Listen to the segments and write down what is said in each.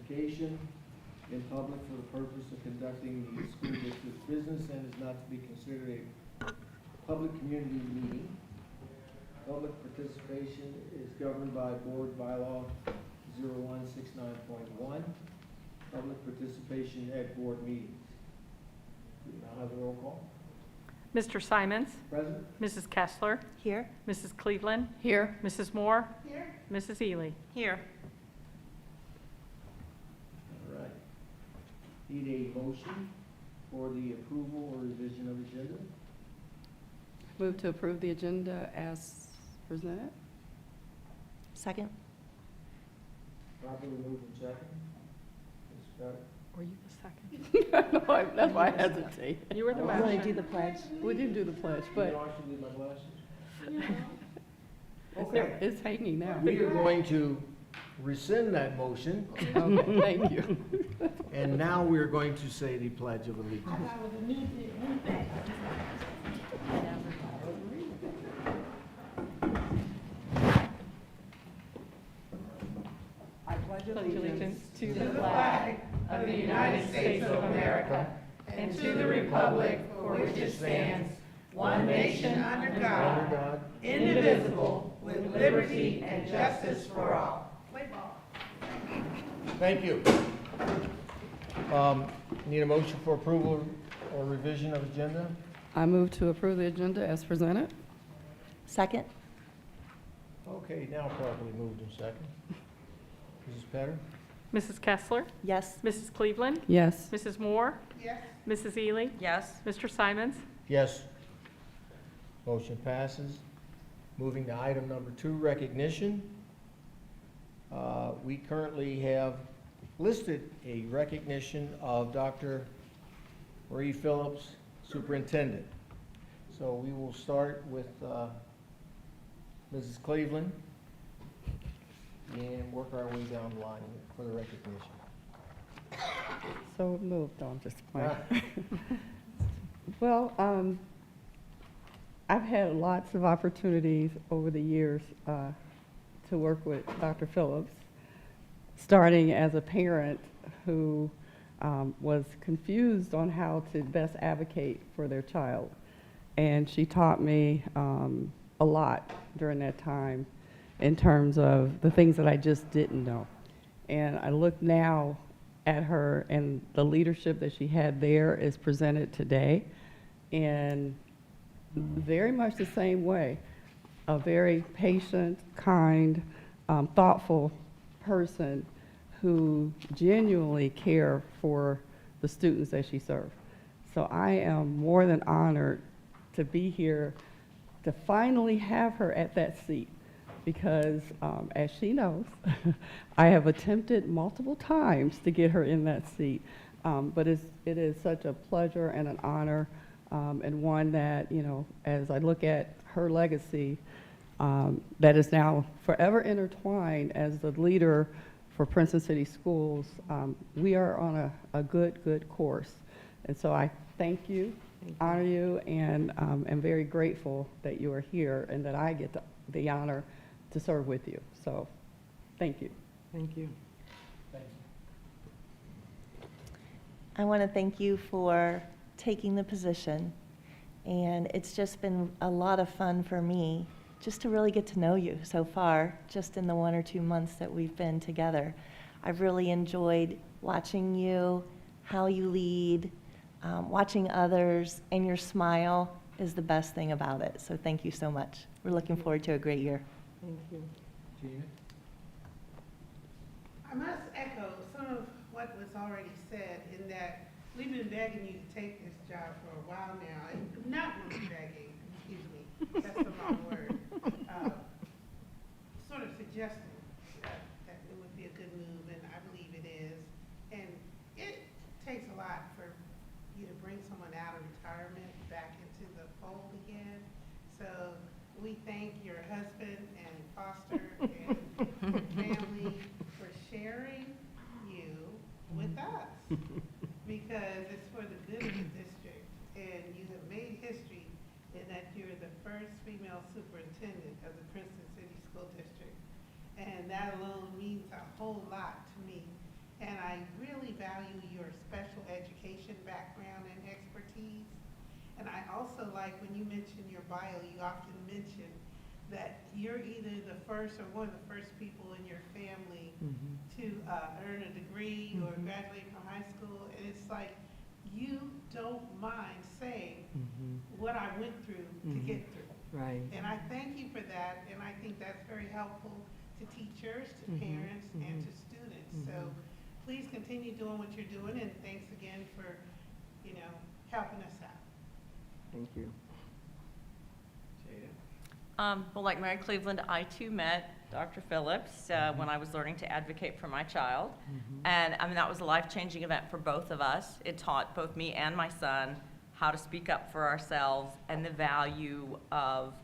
communication in public for the purpose of conducting the school district's business and is not to be considered a public community meeting. Public participation is governed by Board Bylaw 0169.1. Public participation at board meetings. We now have the roll call. Mr. Simons? Present. Mrs. Kessler? Here. Mrs. Cleveland? Here. Mrs. Moore? Here. Mrs. Ely? Here. All right. Need a motion for the approval or revision of agenda? Move to approve the agenda as presented. Second. Properly moved and second. Ms. Scott? Were you the second? No, that's why I hesitate. You were the Well, Want to motion. do the pledge? We didn't do the pledge, You but know I should leave my glasses? it's, Okay. it's hanging now. We are going to rescind that motion, Okay, thank you. and now we are going to say the Pledge of Allegiance. Pledge allegiance to the flag of the United States of America and to the republic for which it stands, one nation under Under God, God, indivisible, with liberty and justice for all. thank you. Need a motion for approval or revision of agenda? I move to approve the agenda as presented. Second. Okay, now properly moved and second. Mrs. Petter? Mrs. Kessler? Yes. Mrs. Cleveland? Yes. Mrs. Moore? Yes. Mrs. Ely? Yes. Mr. Simons? Yes. Motion passes. Moving to item number 2, recognition. We currently have listed a recognition of Dr. Marie Phillips, Superintendent. So we will start with Mrs. Cleveland and work our way down the line for the recognition. So moved on, just playing. Well, I've had lots of opportunities over the years to work with Dr. Phillips, starting as a parent who was confused on how to best advocate for their child. And she taught me a lot during that time in terms of the things that I just didn't know. And I look now at her, and the leadership that she had there is presented today in very much the same way. A very patient, kind, thoughtful person who genuinely care for the students that she served. So I am more than honored to be here to finally have her at that seat, because as she knows, I have attempted multiple times to get her in that seat, but it is such a pleasure and an honor, and one that, you know, as I look at her legacy, that is now forever intertwined as the leader for Princeton City Schools. We are on a good course, and so I thank you, honor you, and am very grateful that you are here and that I get the honor to serve with you. So, thank you. Thank you. Thank you. I want to thank you for taking the position. And it's just been a lot of fun for me just to really get to know you so far, just in the 1 or 2 months that we've been together. I've really enjoyed watching you, how you lead, watching others, and your smile is the best thing about it. So thank you so much. We're looking forward to a great year. Thank you. Gina? I must echo some of what was already said in that we've been begging you to take this job for a while now. And not really begging, excuse me, that's the wrong word. Sort of suggesting that it would be a good move, and I believe it is. And it takes a lot for you to bring someone out of retirement back into the fold again. So we thank your husband and Foster and your family for sharing you with us, because it's for the good of the district, and you have made history in that you're the first female superintendent of the Princeton City School District, and that alone means a whole lot to me. And and I really value your special education background and expertise. And I also like when you mention your bio, you often mention that you're either the first or one of the first people in your family to earn a degree or graduate from high school. And it's like, you don't mind saying what I went through to get through. Right. And I thank you for that, and I think that's very helpful to teachers, to parents, and to students. So please continue doing what you're doing, and thanks again for, helping us out. Thank you. Jada? Well, like Mary Cleveland, I too met Dr. Phillips when I was learning to advocate for my child. And I mean, that was a life-changing event for both of us. It taught both me and my son how to speak up for ourselves and the value of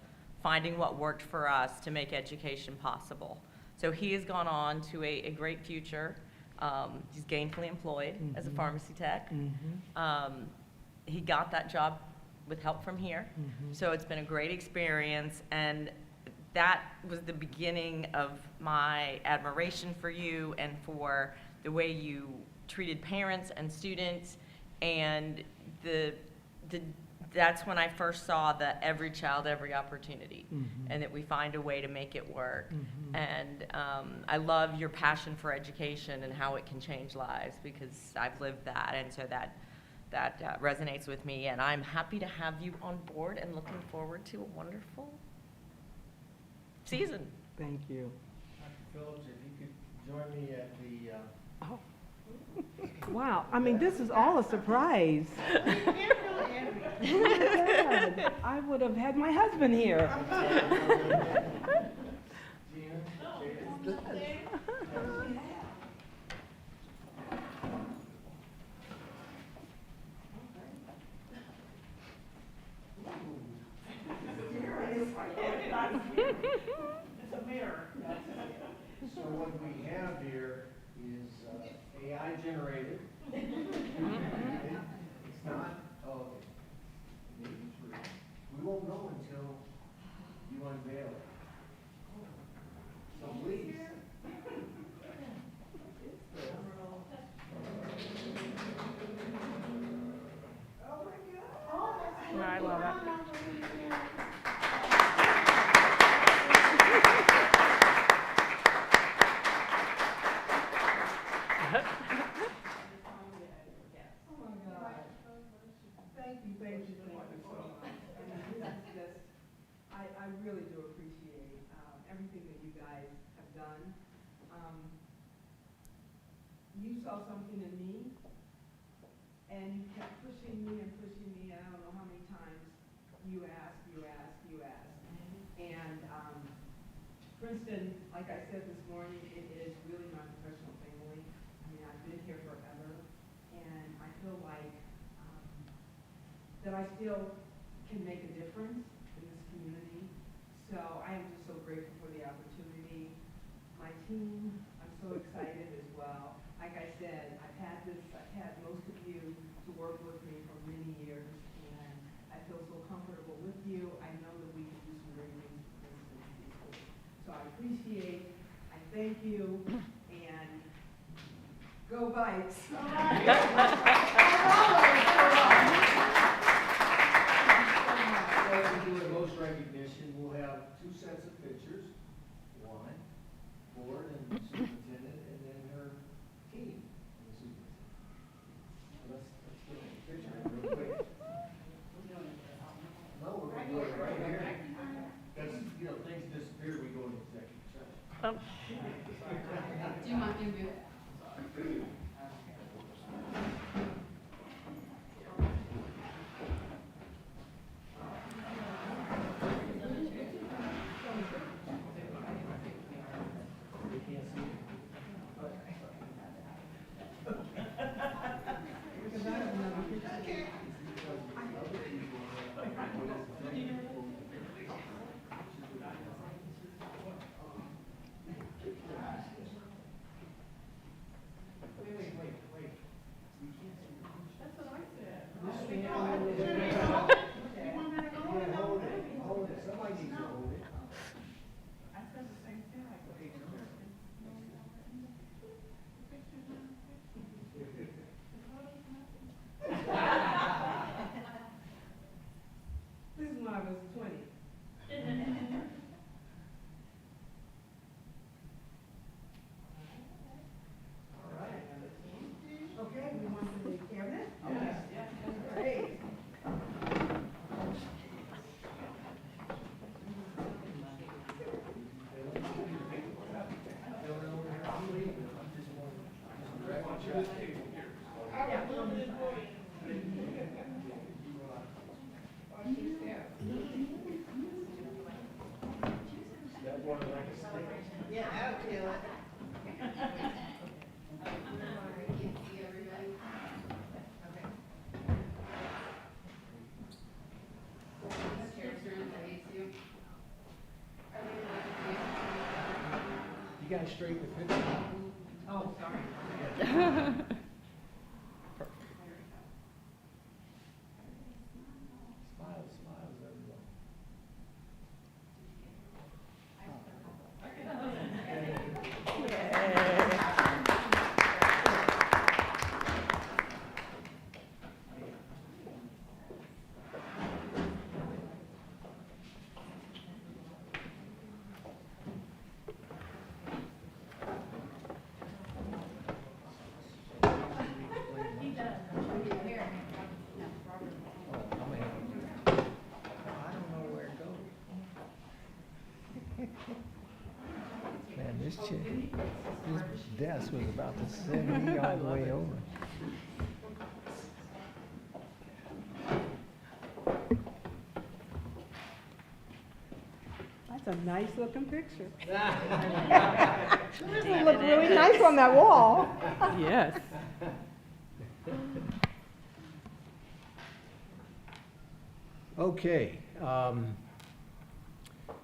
finding what worked for us to make education possible. So he has gone on to a great future. He's gainfully employed as a pharmacy tech. He got that job with help from here. So it's been a great experience, and that was the beginning of my admiration for you and for the way you treated parents and students. And that's when I first saw that every child, every opportunity, and that we find a way to make it work. And I love your passion for education and how it can change lives, because I've lived that, and so that resonates with me. And I'm happy to have you on board and looking forward to a wonderful season. Thank you. Dr. Phillips, if you could join me at the, Oh. Wow, I mean, this is all a surprise. Oh my God. I would have had my husband here. Gina, Jada? So what we have here is AI generated. It's not, maybe true. We won't know until you unveil it. So please. I love it. Thank you so much. I really do appreciate everything that you guys have done. You saw something in me, and you kept pushing me and pushing me. I don't know how many times you asked. And Princeton, like I said this morning, it is really my professional family. I mean, I've been here forever, and I feel like that I still can make a difference in this community. So I am just so grateful for the opportunity. My team, I'm so excited as well. Like I said, I've had most of you to work with me for many years, and I feel so comfortable with you. I know that we can do some great things for Princeton people. So I appreciate, I thank you, and go Bites. As we do a ghost recognition, we'll have two sets of pictures, one, board and the superintendent, and then her team and the superintendent. So let's get a picture real quick. No, we're gonna do it right here. Because, things disappear, we go into executive session. Do you want me to move? They can't see Yeah, that'll kill it. See everybody. Okay. These chairs are in place, you. You gotta straighten the picture. Oh, sorry. Smiles, everyone. Man, this desk was about to send me all the way over. That's a nice looking picture. It looked really nice on that wall. Yes. Okay,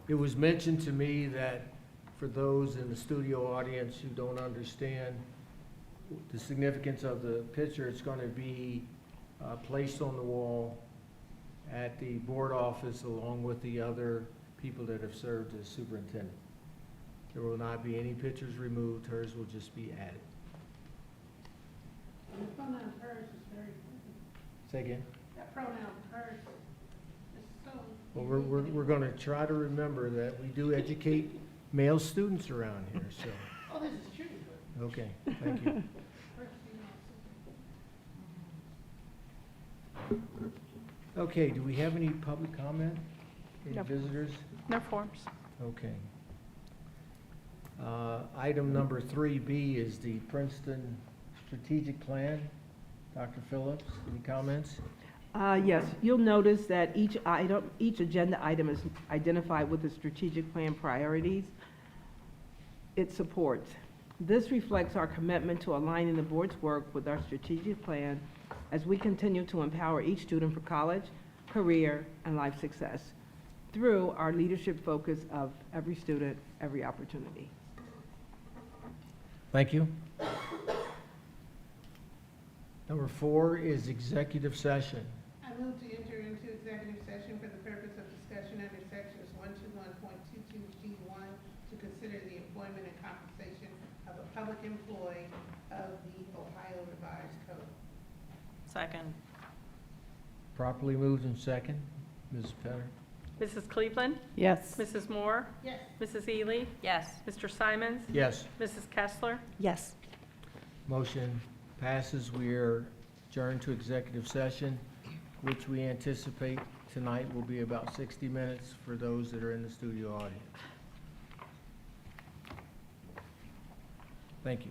it was mentioned to me that for those in the studio audience who don't understand the significance of the picture, it's going to be placed on the wall at the board office along with the other people that have served as superintendent. There will not be any pictures removed, hers will just be added. The pronoun hers is very important. Say again? That pronoun hers is so. Well, we're going to try to remember that we do educate male students around here, so, Oh, this is true. okay, thank you. First, you know, Okay, do we have any public comment? Any No. visitors? No forms. Okay. Item number 3B is the Princeton Strategic Plan. Dr. Phillips, any comments? Yes, you'll notice that each agenda item is identified with the strategic plan priorities it supports. This reflects our commitment to aligning the board's work with our strategic plan as we continue to empower each student for college, career, and life success through our leadership focus of every student, every opportunity. Thank you. Number 4 is executive session. I move to enter into executive session for the purpose of discussion under sections 121.22G1 to consider the employment and compensation of a public employee of the Ohio Revised Code. Second. Properly moved and second. Ms. Petter? Mrs. Cleveland? Yes. Mrs. Moore? Yes. Mrs. Ely? Yes. Mr. Simons? Yes. Mrs. Kessler? Yes. Motion passes. We are adjourned to executive session, which we anticipate tonight will be about 60 minutes for those that are in the studio audience. Thank you.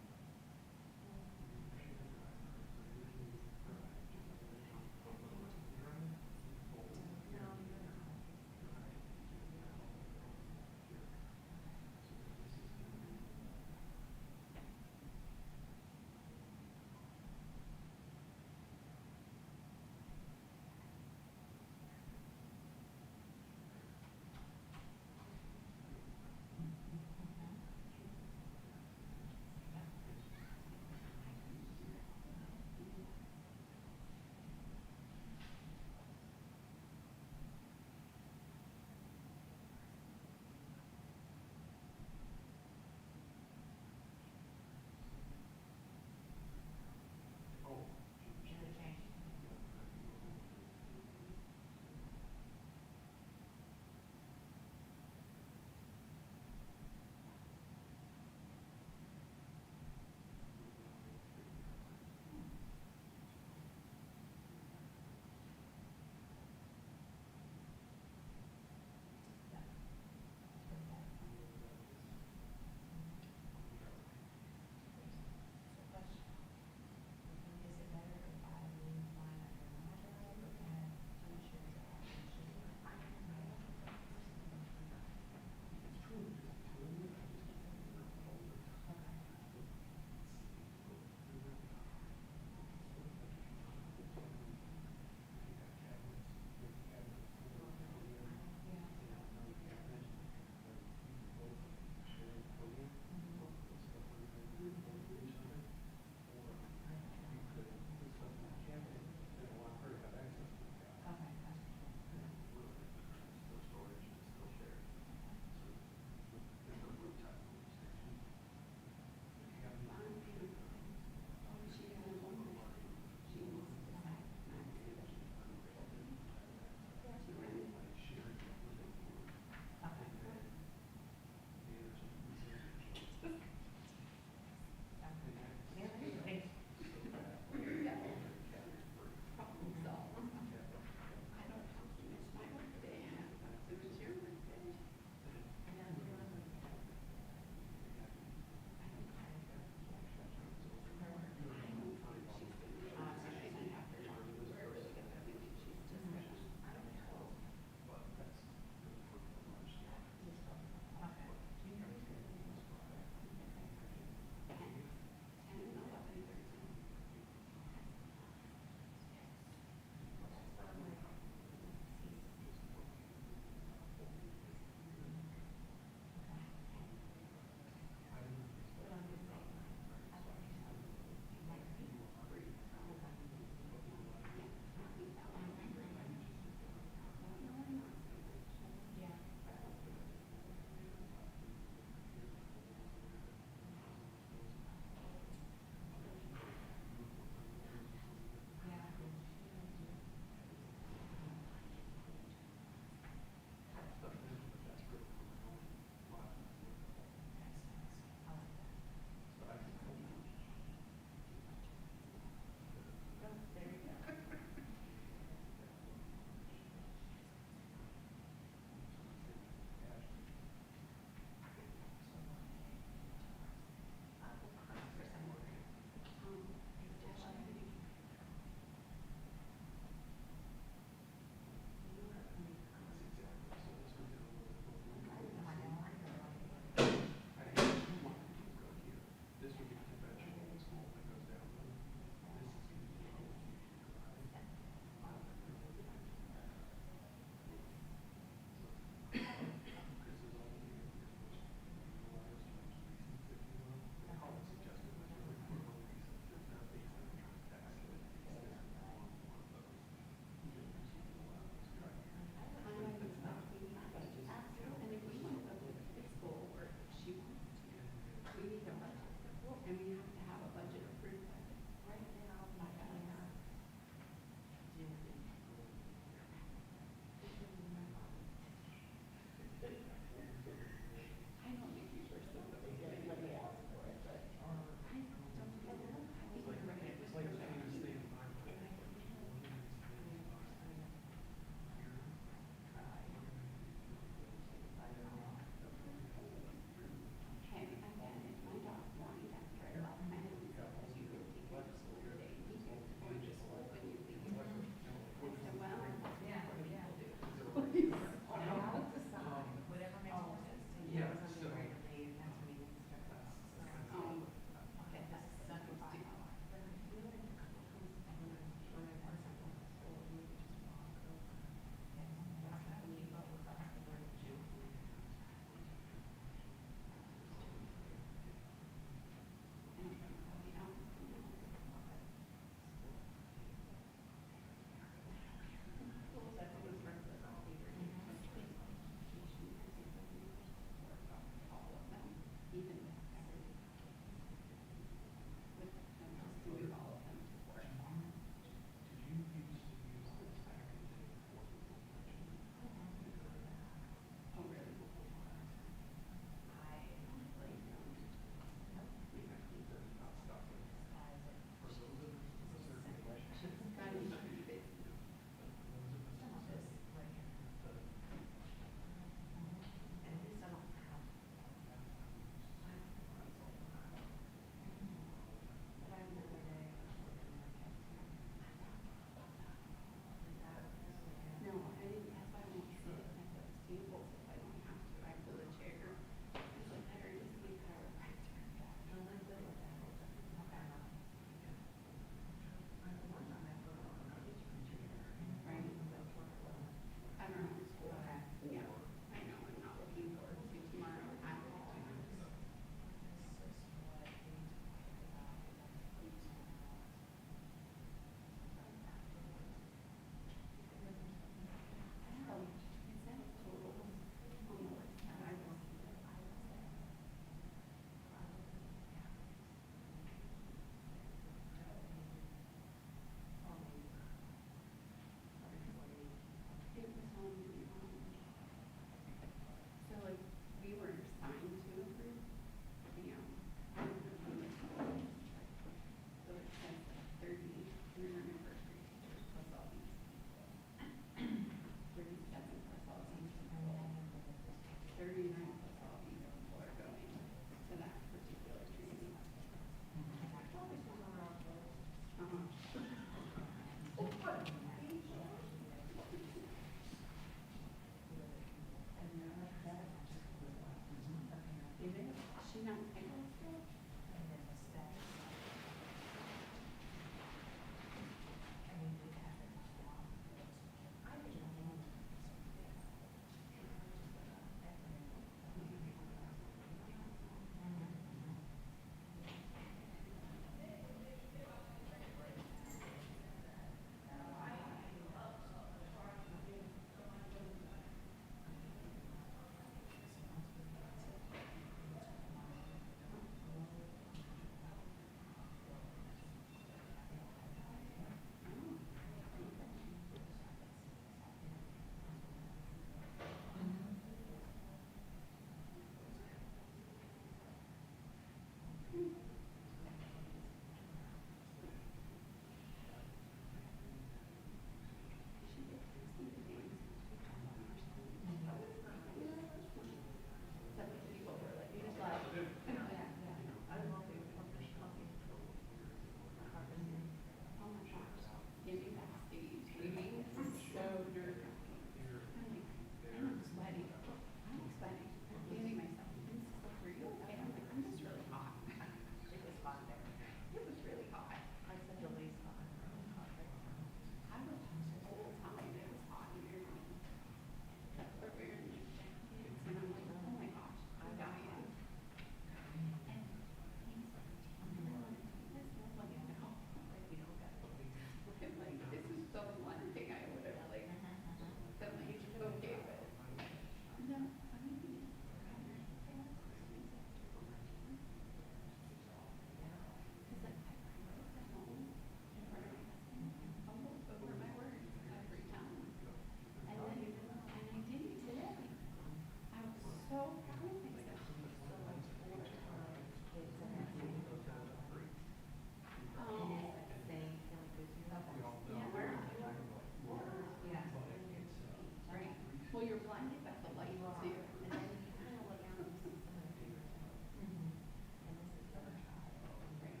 would you like it? That's the light too. And then you kind of look down and see some of the fingers. And this is the other child. Right.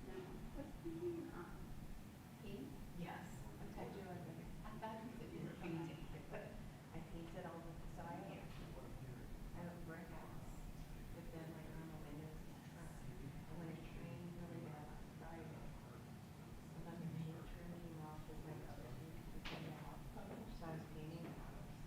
No. What's the name? Pink? Yes. Okay. Would you like it? I thought you said you were painting. I painted all the side. I have a brick house. But then like around the windows and stuff. And when it rains really bad on Friday, sometimes the paint trimming off is like, so I was painting the house.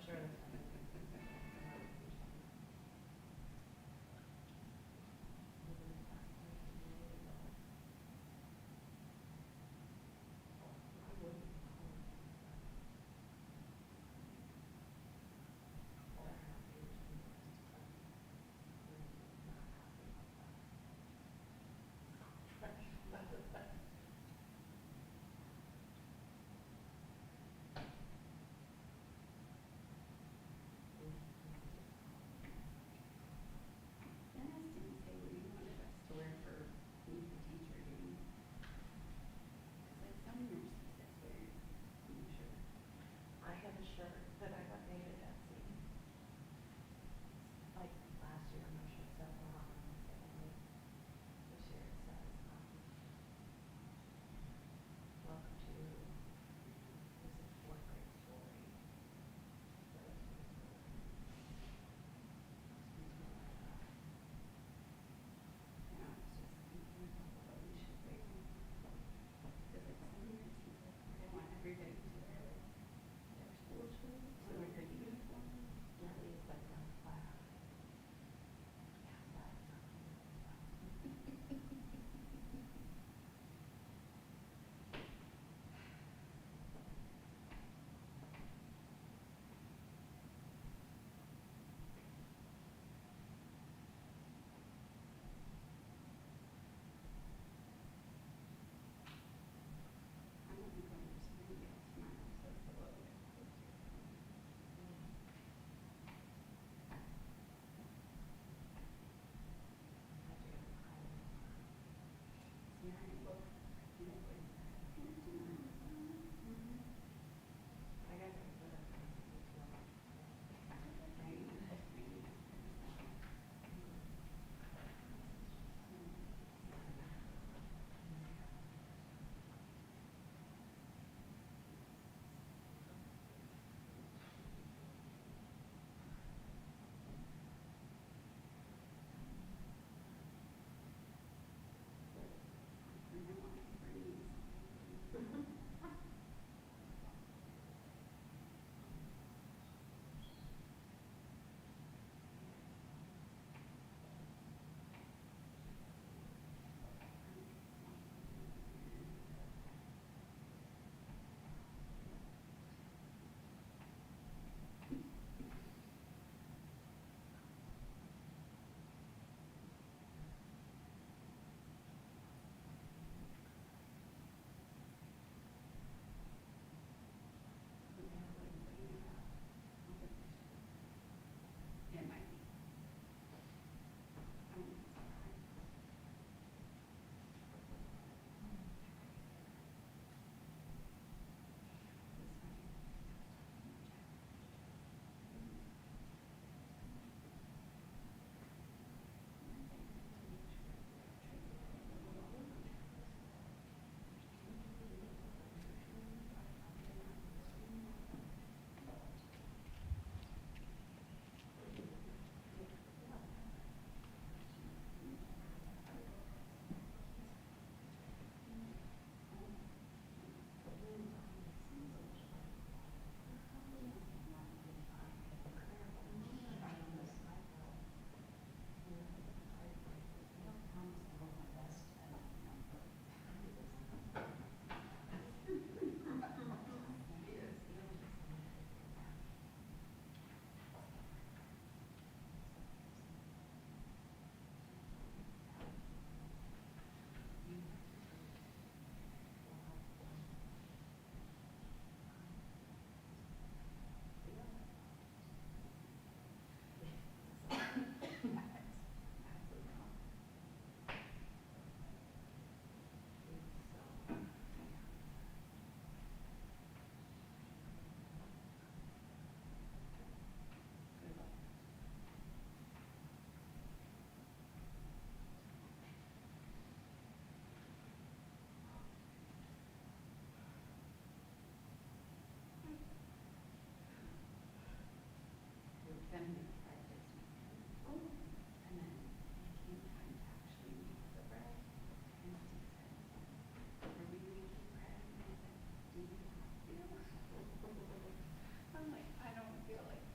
sure that's fine. Dennis didn't say what he wanted us to wear for meet the teacher, did he? It's like some nurses that wear, I'm sure. I have a shirt that I got made at Etsy. Like last year, I'm not sure it's that long. This year it says, welcome to, this is fourth grade story. And I was just thinking about what we should wear. Because like some nurses, they want everybody to wear like their school shoes or like their uniform. Nellie is like a class. Yeah, that's something. I'm not going to Springdale tomorrow, so it's a little bit closer. Yeah, I look, you know, like, Princeton on the phone. I got to put up on this one. Right, that's pretty nice. And I want to bring something. It might be. I wouldn't be surprised. Then we tried this weekend. And then it came time to actually make the bread. And Steve said, are we making bread? And I said, do you have to? I'm like, I don't feel like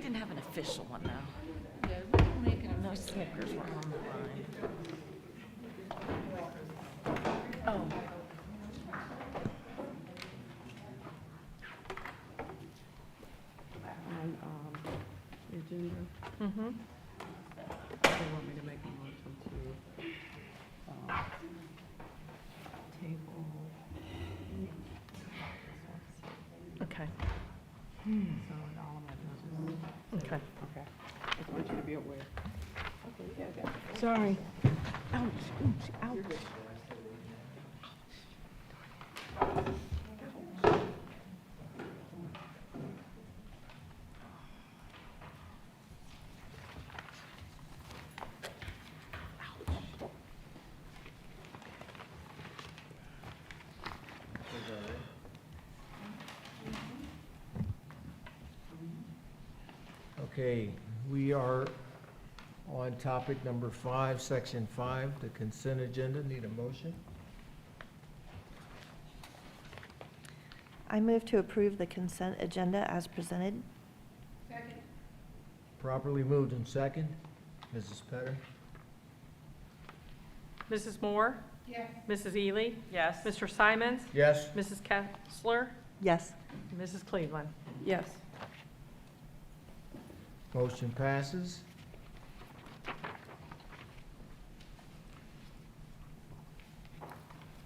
didn't have an official one though. Yeah, we didn't make it. No Snickers were on the line. Oh. On the agenda, Mm-hmm. they want me to make a motion to table. Okay, So all of that is okay. okay. I just want you to be aware. Sorry. Ouch, ouch, ouch. Okay, we are on topic number 5, section 5, the consent agenda. Need a motion? I move to approve the consent agenda as presented. Properly moved and second. Mrs. Petter? Mrs. Moore? Yes. Mrs. Ely? Yes. Mr. Simons? Yes. Mrs. Kessler? Yes. Mrs. Cleveland? Yes. Motion passes.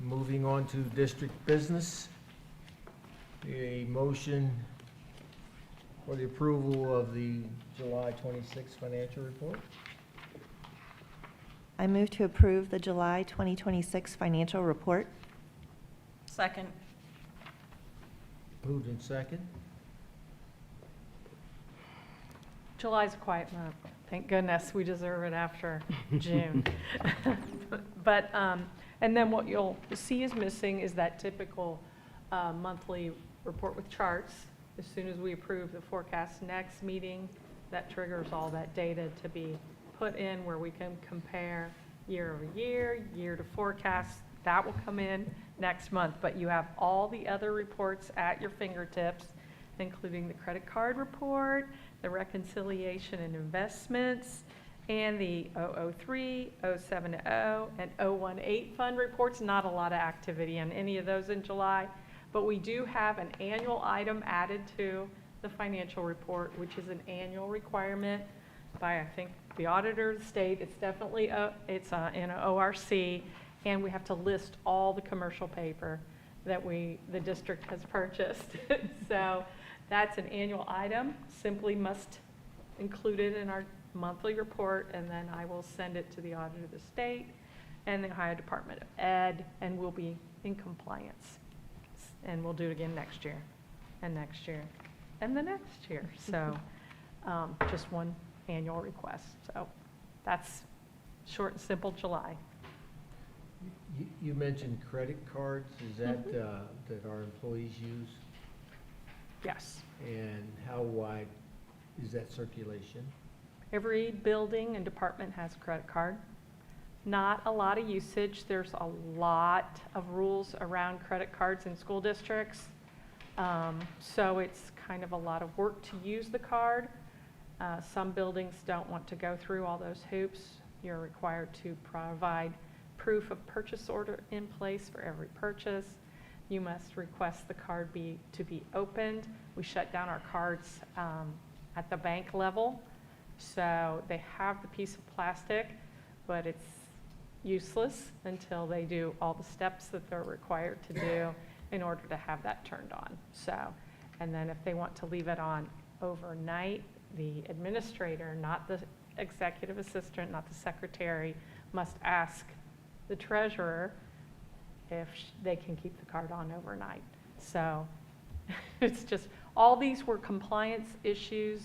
Moving on to district business. A motion for the approval of the July 26th financial report. I move to approve the July 2026 financial report. Second. Moved and second. July's a quiet month. Thank goodness, we deserve it after June. But, and then what you'll see is missing is that typical monthly report with charts. As soon as we approve the forecast next meeting, that triggers all that data to be put in where we can compare year over year, year to forecast. That will come in next month, but you have all the other reports at your fingertips, including the credit card report, the reconciliation and investments, and the 003, 070, and 018 fund reports. Not a lot of activity on any of those in July, but we do have an annual item added to the financial report, which is an annual requirement by, I think, the auditor of the state. It's definitely, it's in an ORC, and we have to list all the commercial paper that the district has purchased. So that's an annual item, simply must include it in our monthly report, and then I will send it to the auditor of the state and the Ohio Department of Ed, and we'll be in compliance. And we'll do it again next year, and next year, and the next year. So just one annual request. So that's short and simple July. You mentioned credit cards. Is that that our employees use? Yes. And how wide is that circulation? Every building and department has a credit card. Not a lot of usage. There's a lot of rules around credit cards in school districts. So it's kind of a lot of work to use the card. Some buildings don't want to go through all those hoops. You're required to provide proof of purchase order in place for every purchase. You must request the card to be opened. We shut down our cards at the bank level. So they have the piece of plastic, but it's useless until they do all the steps that they're required to do in order to have that turned on. So, and then if they want to leave it on overnight, the administrator, not the executive assistant, not the secretary, must ask the treasurer if they can keep the card on overnight. So it's just, all these were compliance issues,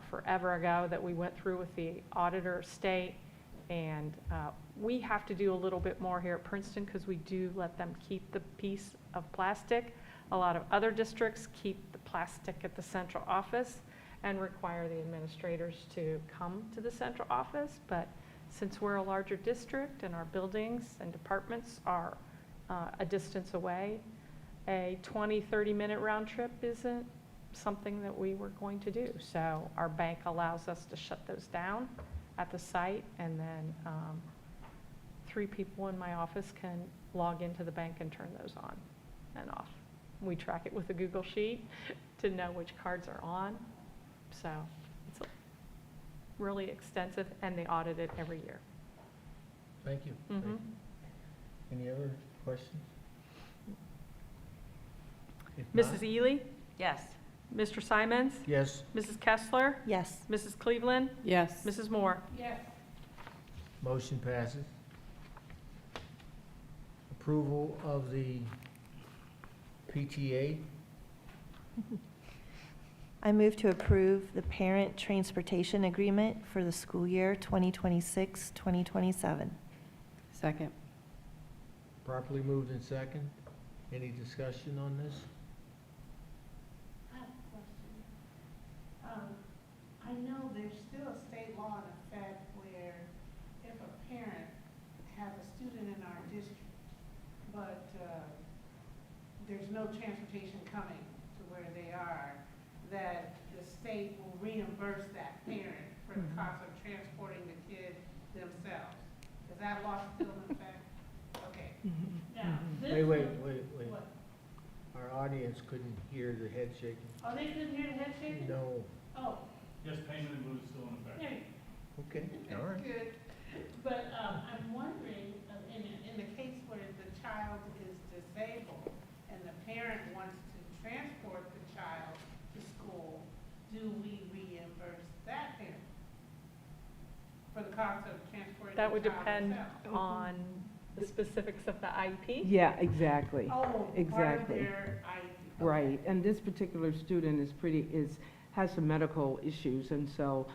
forever ago that we went through with the auditor of state. And we have to do a little bit more here at Princeton because we do let them keep the piece of plastic. A lot of other districts keep the plastic at the central office and require the administrators to come to the central office. But since we're a larger district and our buildings and departments are a distance away, a 20, 30-minute round trip isn't something that we were going to do. So our bank allows us to shut those down at the site, and then 3 people in my office can log into the bank and turn those on and off. We track it with a Google Sheet to know which cards are on. So it's really extensive, and they audit it every year. Thank you. Thank you. Any other questions? If not- Mrs. Ely? Yes. Mr. Simons? Yes. Mrs. Kessler? Yes. Mrs. Cleveland? Yes. Mrs. Moore? Yes. Motion passes. Approval of the PTA. I move to approve the parent transportation agreement for the school year 2026-2027. Second. Properly moved in second. Any discussion on this? I have a question. I know there's still a state law in effect where if a parent has a student in our district, but there's no transportation coming to where they are, that the state will reimburse that parent for the cost of transporting the kid themselves. Is that law still in effect? Okay. Now, this Wait. one- What? Our audience couldn't hear the head shaking. Oh, they couldn't hear the head shaking? No. Oh, Yes, payment in lieu is still in effect. there you Okay, all right. Good. But I'm wondering, in the case where the child is disabled and the parent wants to transport the child to school, do we reimburse that parent for the cost of transporting the That child would depend themselves? on the specifics of the IEP. Yeah, exactly. Oh, part of Exactly. their ID. Right, and this particular student has some medical issues, and so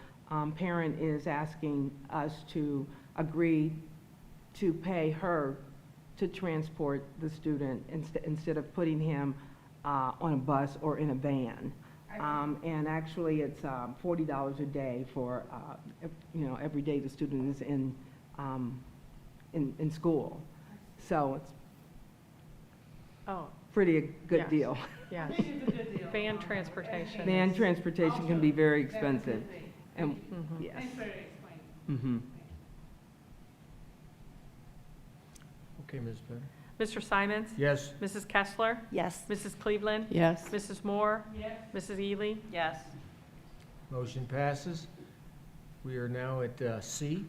parent is asking us to agree to pay her to transport the student instead of putting him on a bus or in a van. And actually, it's $40 a day for, every day the student is in school. So it's Oh, pretty a good Yes. deal. I yes. think it's a good deal. Van transportation. Van transportation can be very Also, that's a good expensive, thing. and, Mhm. yes. Thanks for explaining. Mm-hmm. Okay, Ms. Bennett. Mr. Simons? Yes. Mrs. Kessler? Yes. Mrs. Cleveland? Yes. Mrs. Moore? Yes. Mrs. Ely? Yes. Motion passes. We are now at C,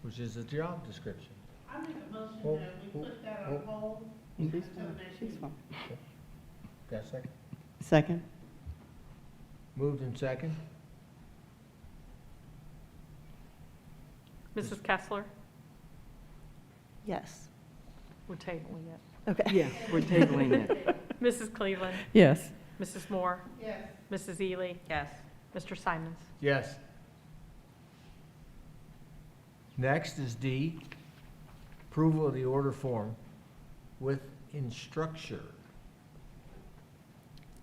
which is a job description. I make a motion Oh, that we oh, put that oh. on hold She's until fine. next She's week. fine. Got a second? Second. Moved in second. Mrs. Kessler? Yes. We're tabling it. Okay. Yes, we're tabling it. Mrs. Cleveland? Yes. Mrs. Moore? Yes. Mrs. Ely? Yes. Mr. Simons? Yes. Next is D, approval of the order form with instructure.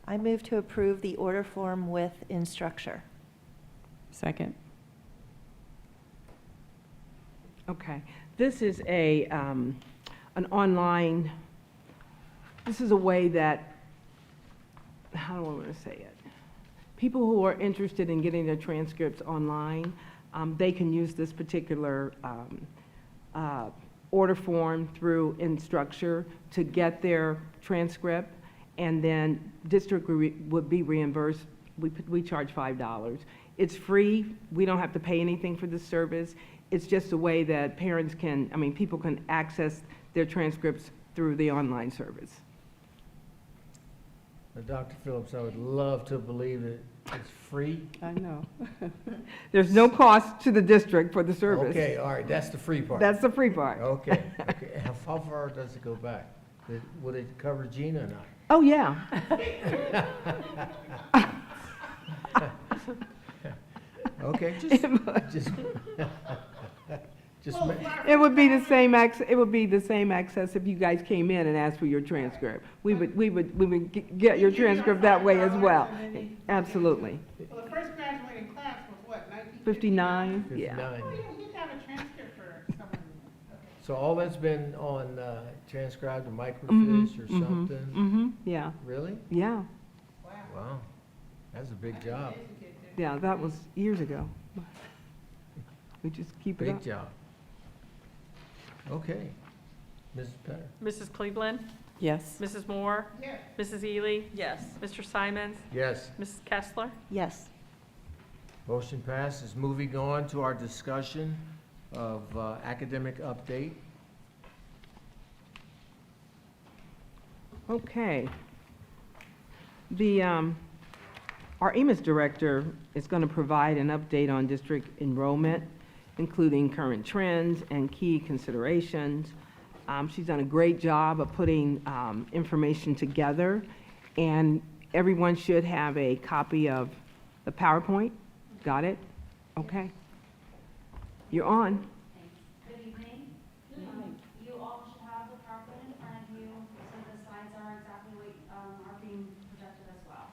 I move to approve the order form with instructure. Second. Okay, this is an online, this is a way that, how do I want to say it? People who are interested in getting their transcripts online, they can use this particular order form through Instructure to get their transcript, and then district would be reimbursed. We charge $5. It's free. We don't have to pay anything for this service. It's just a way that people can access their transcripts through the online service. Now, Dr. Phillips, I would love to believe that it's free. I know. There's no cost to the district for the service. Okay, all right, that's the free part. That's the free part. Okay. How far does it go back? Would it cover Gina or not? Oh, yeah. Okay, just, It would be the same access if you guys came in and asked for your transcript. We would get your transcript that way as well. Absolutely. Well, the first graduating class was what, 59? 59. Yeah. Oh, yeah, you have a transcript for someone, okay. So all that's been on transcribed to microfiche or something? Yeah, Really? yeah. Wow. Wow. That's a big job. Yeah, that was years ago. We just keep it up. Big job. Okay. Mrs. Petter? Mrs. Cleveland? Yes. Mrs. Moore? Yes. Mrs. Ely? Yes. Mr. Simons? Yes. Mrs. Kessler? Yes. Motion passes. Moving on to our discussion of academic update. Okay. Our EMIS director is going to provide an update on district enrollment, including current trends and key considerations. She's done a great job of putting information together, and everyone should have a copy of the PowerPoint. Got it? Okay. You're on. Good evening. You all should have the PowerPoint in front of you, so the slides are exactly what are being projected as well.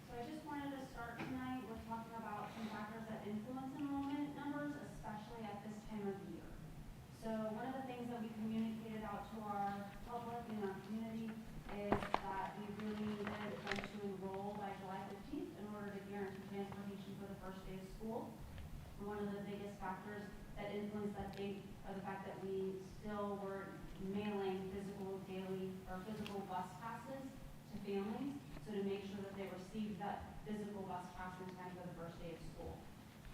So I just wanted to start tonight with talking about some factors that influence enrollment numbers, especially at this time of year. So one of the things that we communicated out to our public and our community is that we really needed them to enroll by July 15th in order to guarantee transportation for the first day of school. And one of the biggest factors that influenced that date are the fact that we still were mailing physical bus passes to families, so to make sure that they received that physical bus pass in time for the first day of school.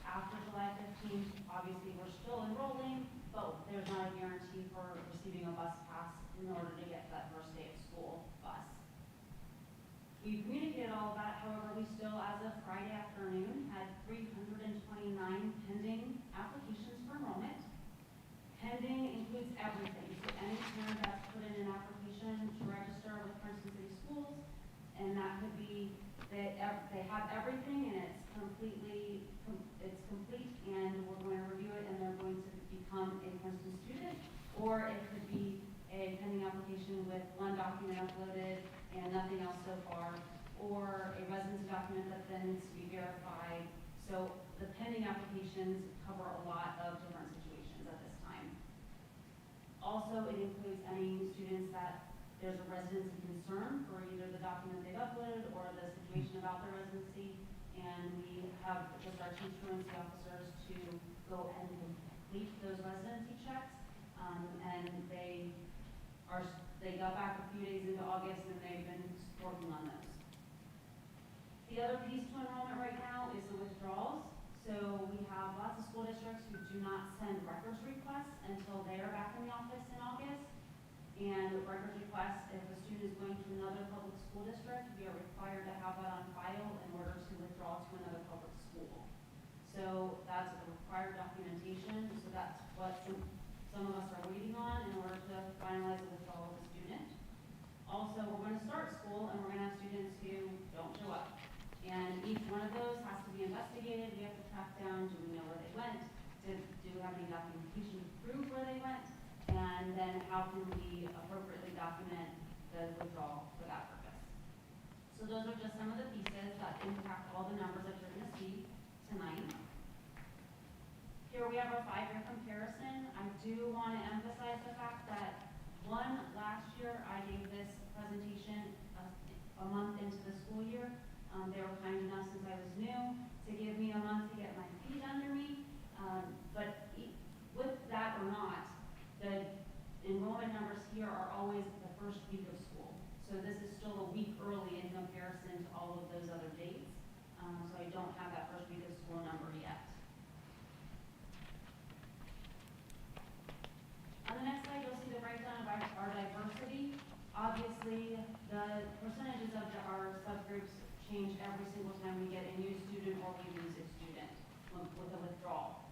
After July 15th, obviously, we're still enrolling, but there's not a guarantee for receiving a bus pass in order to get that first day of school bus. We communicated all of that, however, we still, as of Friday afternoon, had 329 pending applications for enrollment. Pending includes everything, so any parent that's put in an application to register with Princeton City Schools, and that could be that they have everything and it's complete, and we're going to review it and they're going to become a Princeton student, or it could be a pending application with one document uploaded and nothing else so far, or a residency document that then needs to be verified. So the pending applications cover a lot of different situations at this time. Also, it includes any students that there's a residency concern for either the document they've uploaded or the situation about their residency, and we have just our chief truancy officers to go ahead and complete those residency checks, and they got back a few days into August and they've been working on those. The other piece to enrollment right now is the withdrawals. So we have lots of school districts who do not send records requests until they are back in the office in August. And records requests, if a student is going to another public school district, we are required to have that on file in order to withdraw to another public school. So that's a required documentation, so that's what some of us are waiting on in order to finalize the withdrawal of the student. Also, we're going to start school and we're going to have students who don't show up. And each one of those has to be investigated. We have to track down, do we know where they went? Do we have any documentation to prove where they went? And then how can we appropriately document the withdrawal for that purpose? So those are just some of the pieces that impact all the numbers that you're going to see tonight. Here we have our 5-year comparison. I do want to emphasize the fact that last year I gave this presentation a month into the school year. They were kind enough, since I was new, to give me a month to get my feet under me. But with that or not, the enrollment numbers here are always the first week of school. So this is still a week early in comparison to all of those other dates. So I don't have that first week of school number yet. On the next slide, you'll see the breakdown of our diversity. Obviously, the percentages of our subgroups change every single time we get a new student or we lose a student with a withdrawal.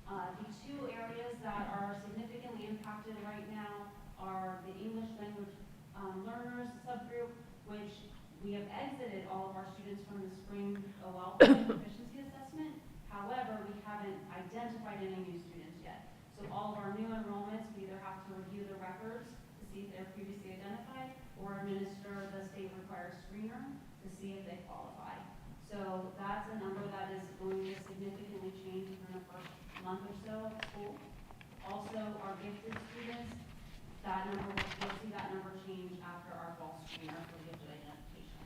The two areas that are significantly impacted right now are the English language learners subgroup, which we have exited all of our students from the spring OL proficiency assessment. However, we haven't identified any new students yet. So all of our new enrollments, we either have to review the records to see if they're previously identified or administer the state required screener to see if they qualify. So that's a number that is going to significantly change in the first month or so of school. Also, our gifted students, that number, we'll see that number change after our fall screener for gifted identification.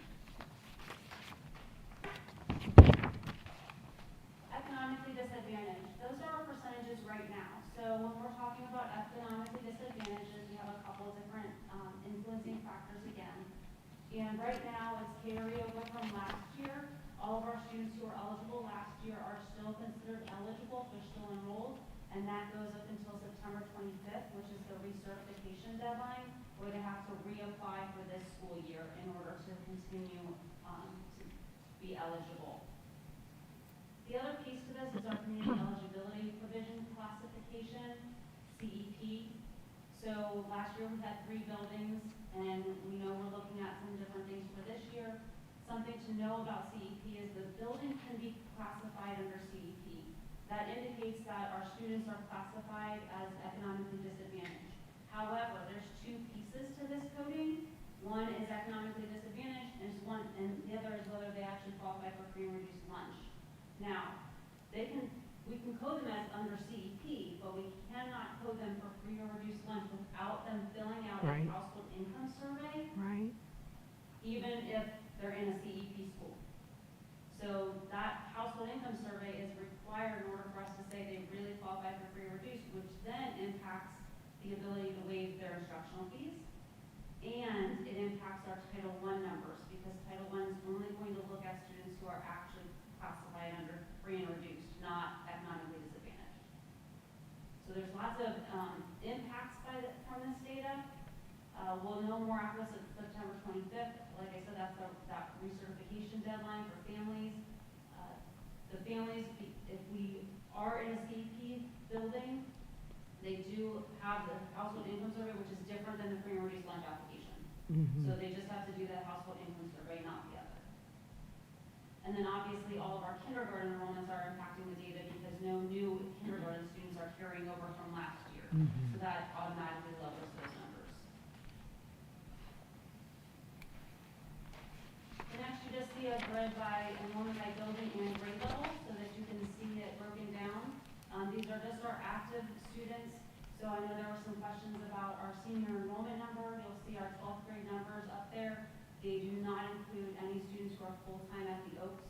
And right now, it's carryover from last year. All of our students who were eligible last year are still considered eligible, they're still enrolled, and that goes up until September 25th, which is the recertification deadline, where they have to reapply for this school year in order to continue to be eligible. The other piece to this is our community eligibility provision classification, CEP. So last year we had 3 buildings, and we know we're looking at some different things for this year. Something to know about CEP is the building can be classified under CEP. That indicates that our students are classified as economically disadvantaged. However, there's 2 pieces to this coding. One is economically disadvantaged, and the other is whether they actually qualify for free and reduced lunch. Now, we can code them as under CEP, but we cannot code them for free or reduced lunch without them filling out a Right. household income survey, Right. even if they're in a CEP school. So that household income survey is required in order for us to say they really qualify for free or reduced, which then impacts the ability to waive their instructional fees. And it impacts our Title I numbers, because Title I is only going to look at students who are actually classified under free and reduced, not economically disadvantaged. So there's lots of impacts from this data. We'll know more after this at September 25th. Like I said, that's that recertification deadline for families. The families, if we are in a CEP building, they do have the household income survey, which is different than the free and reduced lunch application. So they just have to do that household income survey, not the other. And then obviously all of our kindergarten enrollments are impacting the data because no new kindergarten students are carrying over from last year. So that automatically lowers those numbers. And next you just see a grid by enrollment by building and grade level so that you can see it broken down. These are just our active students. So I know there were some questions about our senior enrollment number. You'll see our 12th grade numbers up there. They do not include any students who are full-time at the Oaks.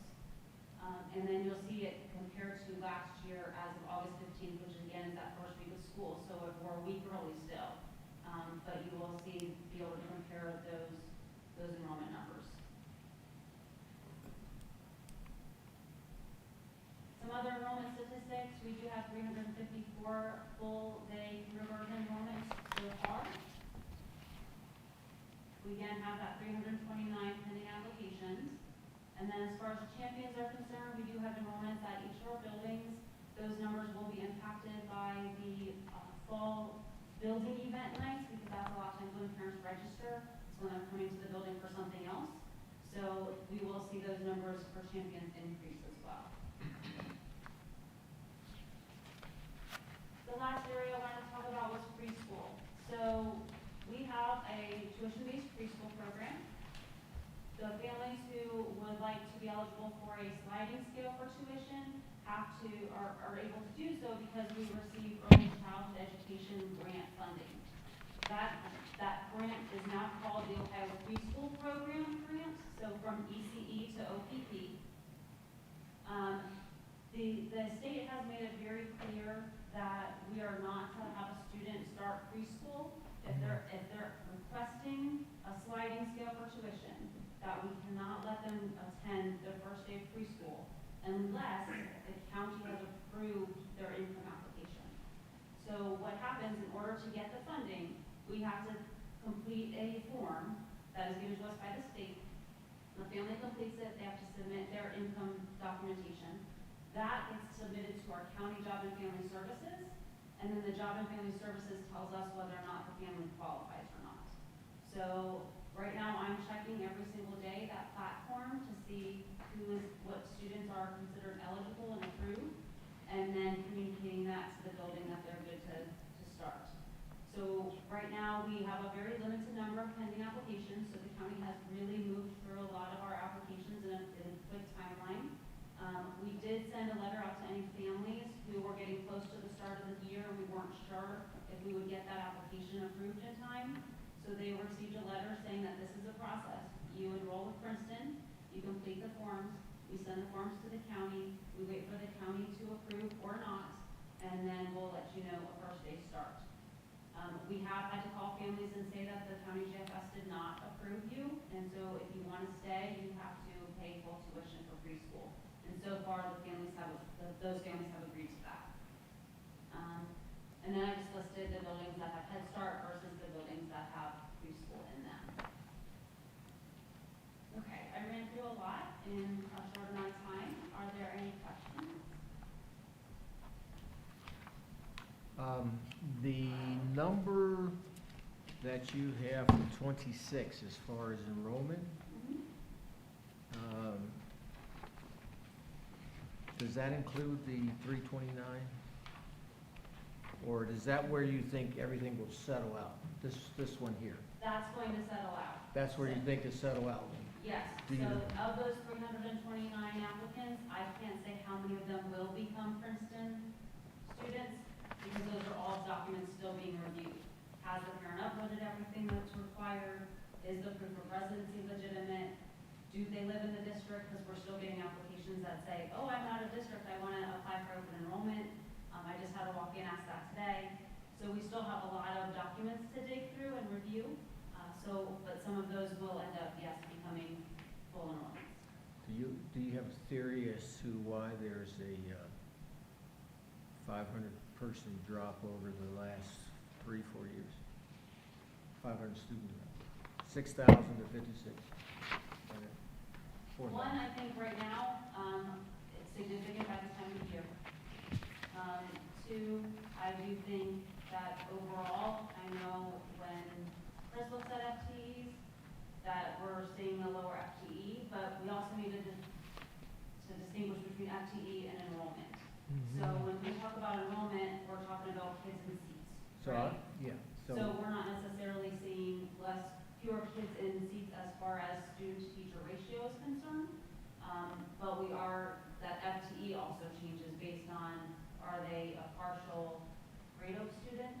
And then you'll see it compared to last year as of August 15th, which again is that first week of school. So we're a week early still. But you will be able to compare those enrollment numbers. Some other enrollment statistics, we do have 354 full-day kindergarten enrollments so far. We again have that 329 pending applications. And then as far as champions are concerned, we do have enrollments at each of our buildings. Those numbers will be impacted by the fall building event nights, because that's a lot of times when parents register. It's when they're coming to the building for something else. So we will see those numbers for champions increase as well. The last area I wanted to talk about was preschool. So we have a tuition-based preschool program. The families who would like to be eligible for a sliding scale for tuition are able to do so because we receive early childhood education grant funding. That grant is now called the Ohio Preschool Program Grant, so from ECE to OPP. The state has made it very clear that we are not to have a student start preschool if they're requesting a sliding scale for tuition, that we cannot let them attend their first day of preschool unless the county has approved their income application. So what happens, in order to get the funding, we have to complete a form that is given to us by the state. The family completes it, they have to submit their income documentation. That gets submitted to our county job and family services, and then the job and family services tells us whether or not the family qualifies or not. So right now I'm checking every single day that platform to see what students are considered eligible and approved, and then communicating that to the building that they're good to start. So right now we have a very limited number of pending applications, so the county has really moved through a lot of our applications in a quick timeline. We did send a letter out to any families who were getting close to the start of the year. We weren't sure if we would get that application approved in time. So they received a letter saying that this is a process. You enroll with Princeton, you complete the forms, we send the forms to the county, we wait for the county to approve or not, and then we'll let you know a first day start. We have had to call families and say that the county GFS did not approve you, And so if you want to stay, you have to pay full tuition for preschool. And so far, those families have agreed to that. And then I just listed the buildings that have Head Start versus the buildings that have preschool in them. Okay, I ran through a lot in a short amount of time. Are there any questions? The number that you have for 26 as far as enrollment, does that include the 329? Or is that where you think everything will settle out? This one here? That's going to settle out. That's where you think it'll settle out? Yes, Do you- so of those 329 applicants, I can't say how many of them will become Princeton students, because those are all documents still being reviewed. Has the parent uploaded everything that's required? Is the proof of residency legitimate? Do they live in the district? Because we're still getting applications that say, oh, I'm out of district, I want to apply for open enrollment. I just had a walk-in ask that today. So we still have a lot of documents to dig through and review. But some of those will end up, yes, becoming full enrollments. Do you have a theory as to why there's a 500-person drop over the last 3-4 years? 500 students, 6,000 to 56. One, I think right now, it's significant by this time of year. Two, I do think that overall, I know when Chris looks at FTEs, that we're seeing a lower FTE, but we also need to distinguish between FTE and enrollment. So when we talk about enrollment, we're talking about kids in seats, So, right? yeah. So we're not necessarily seeing fewer kids in seats as far as student-to-teacher ratio is concerned. But that FTE also changes based on, are they a partial grade Oak student?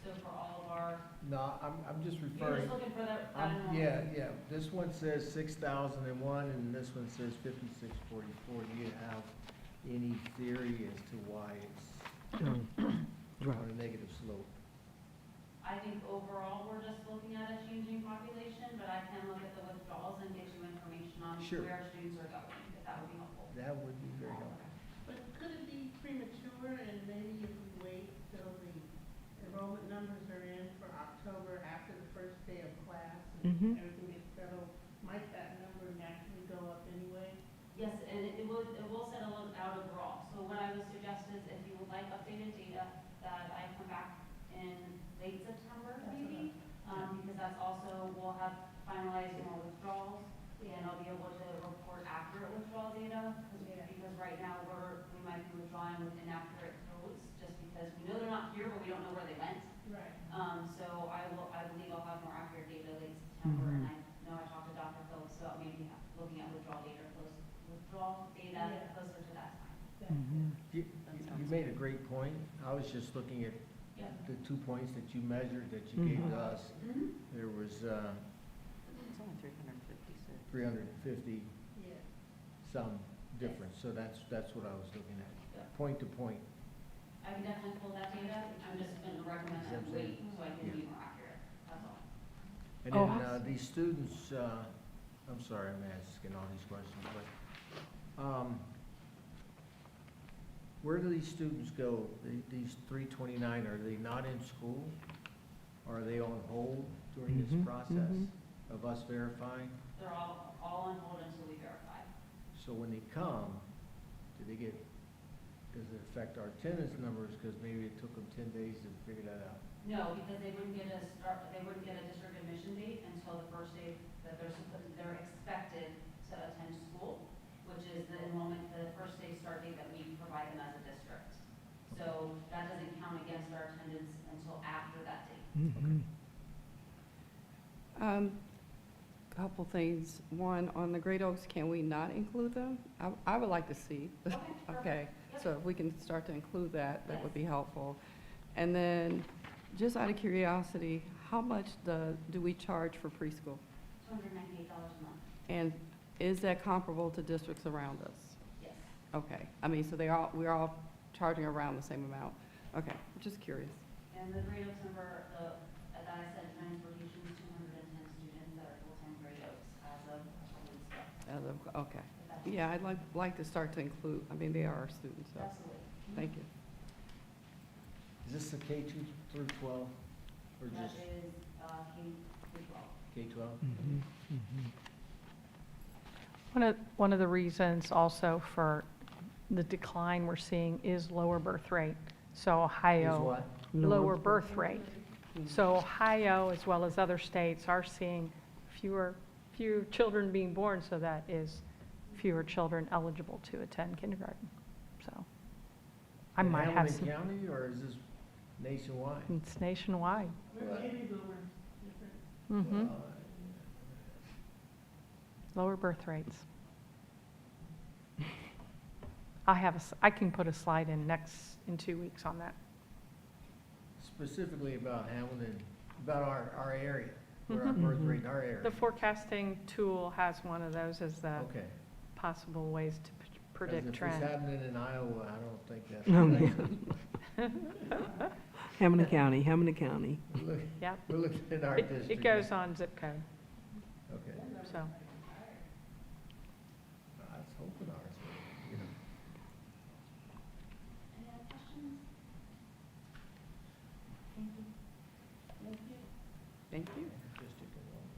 So for all of our, No, I'm just you're referring. just looking for that Yeah. enrollment? This one says 6,001 and this one says 5644. Do you have any theory as to why it's on a negative slope? I think overall, we're just looking at a changing population, but I can look at the withdrawals and get you information on Sure. where students are going, if that would be helpful. That would be very helpful. But could it be premature and maybe if we wait till the enrollment numbers are in for October after the first day of class and everything gets settled, might that number naturally go up anyway? Yes, and it will settle out overall. So what I would suggest is if you would like updated data, that I come back in late September maybe, because that's also, we'll have finalized more withdrawals, and I'll be able to report accurate withdrawal data, because right now we might be withdrawing with inaccurate codes, just because we know they're not here, but we don't know where they went. Right. So I believe I'll have more accurate data late September, and I know I talked to Dr. Phillips about maybe looking at withdrawal data closer to that time. You made a great point. I was just looking at Yeah. the 2 points that you measured, that you gave to us. There was It's only 356. 350 Yeah. some difference, so that's what I was looking at. Yeah. Point to point. I can definitely pull that data. I'm just going to recommend that we wait so I can be more accurate. That's all. And Oh, then these students, I'm sorry I'm asking all these questions, but where do these students go? These 329, are they not in school? Are they on hold during this process of us verifying? They're all on hold until we verify. So when they come, does it affect our attendance numbers because maybe it took them 10 days to figure that out? No, because they wouldn't get a district admission date until the first day that they're expected to attend school, which is the first day start date that we provide them as a district. So that doesn't count against our attendance until after that date. Couple things. One, on the Great Oaks, can we not include them? I would like to see. Okay, perfect. Okay, Yep. so if we can start to include that, that would Yes. be helpful. And then, just out of curiosity, how much do we charge for preschool? $298 a month. And is that comparable to districts around us? Yes. Okay, I mean, so we're all charging around the same amount? Okay, just curious. And the Great Oaks number, as I said, transportation is 210 students that are full-time Great Oaks. I Okay. Yeah, I'd like to start to include, I mean, they are our students, so, thank you. Is this the K through 12, or That just is, K-12. K-12? One of the reasons also for the decline we're seeing is lower birth rate. So Is Ohio, what? lower birth rate. So Ohio, as well as other states, are seeing fewer children being born, so that is fewer children eligible to attend kindergarten. So I In might have Hamilton some, County, or is this nationwide? it's nationwide. Well, Mm-hmm. Lower birth rates. I can put a slide in in 2 weeks on that. Specifically about Hamilton, about our area, where our birth rate in our area. The forecasting tool has one of those as the Okay. possible ways to predict 'Cause if trend. it's happening in Iowa, I don't think that's. Hamilton County, Hamilton County. Look, Yep. we're looking at our district. It goes on zip code, Okay. so. I was hoping ours, would, you know. Any other questions? Thank you. District enrollment.